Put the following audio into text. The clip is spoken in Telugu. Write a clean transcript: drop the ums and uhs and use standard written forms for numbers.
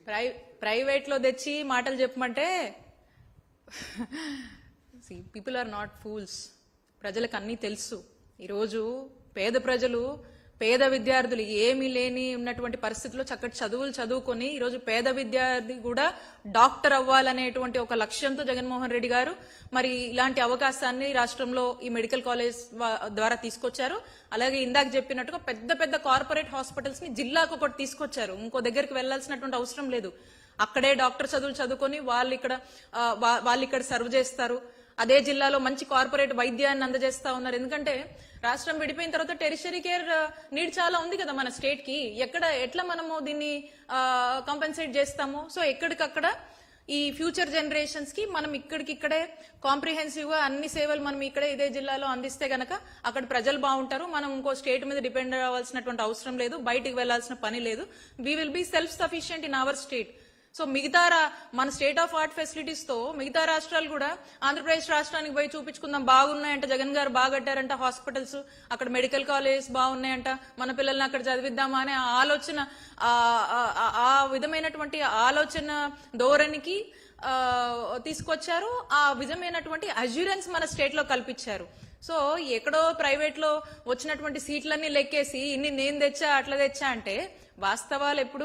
ప్రైవేట్ లో తెచ్చి మాటలు చెప్పమంటే పీపుల్ ఆర్ నాట్ ఫూల్స్. ప్రజలకు అన్నీ తెలుసు. ఈరోజు పేద ప్రజలు, పేద విద్యార్థులు ఏమీ లేని ఉన్నటువంటి పరిస్థితుల్లో చక్కటి చదువులు చదువుకొని ఈరోజు పేద విద్యార్థి కూడా డాక్టర్ అవ్వాలనేటువంటి ఒక లక్ష్యంతో జగన్మోహన్ రెడ్డి గారు మరి ఇలాంటి అవకాశాన్ని రాష్ట్రంలో ఈ మెడికల్ కాలేజ్ ద్వారా తీసుకొచ్చారు. అలాగే ఇందాక చెప్పినట్టుగా పెద్ద పెద్ద కార్పొరేట్ హాస్పిటల్స్ ని జిల్లాకు ఒకటి తీసుకొచ్చారు. ఇంకో దగ్గరికి వెళ్లాల్సినటువంటి అవసరం లేదు. అక్కడే డాక్టర్ చదువులు చదువుకొని వాళ్ళు ఇక్కడ సర్వ్ చేస్తారు. అదే జిల్లాలో మంచి కార్పొరేట్ వైద్యాన్ని అందజేస్తా ఉన్నారు. ఎందుకంటే రాష్ట్రం విడిపోయిన తర్వాత టెరిషరీ కేర్ నీడ్ చాలా ఉంది కదా మన స్టేట్ కి. ఎట్లా మనము దీన్ని కాంపెన్సేట్ చేస్తాము? సో ఎక్కడికక్కడ ఈ ఫ్యూచర్ జనరేషన్స్ కి మనం ఇక్కడికిక్కడే కాంప్రిహెన్సివ్ గా అన్ని సేవలు మనం ఇక్కడే ఇదే జిల్లాలో అందిస్తే గనక అక్కడ ప్రజలు బాగుంటారు. మనం ఇంకో స్టేట్ మీద డిపెండ్ అవ్వాల్సినటువంటి అవసరం లేదు, బయటికి వెళ్లాల్సిన పని లేదు. We will be self sufficient in our state. So మన స్టేట్ ఆఫ్ ఆర్ట్ ఫెసిలిటీస్ తో మిగతా రాష్ట్రాలు కూడా ఆంధ్రప్రదేశ్ రాష్ట్రానికి పోయి చూపించుకుందాం, బాగున్నాయంట, జగన్ గారు బాగట్టారంట హాస్పిటల్స్, అక్కడ మెడికల్ కాలేజ్ బాగున్నాయంట, మన పిల్లల్ని అక్కడ చదివిద్దామా అనే ఆలోచన, ఆ విధమైనటువంటి ఆలోచన ధోరణికి తీసుకొచ్చారు. ఆ విధమైనటువంటి అజ్యూరెన్స్ మన స్టేట్ లో కల్పించారు. సో ఎక్కడో ప్రైవేట్ లో వచ్చినటువంటి సీట్లన్నీ లెక్కేసి ఇన్ని నేను తెచ్చా అట్లా తెచ్చా అంటే వాస్తవాలు ఎప్పుడు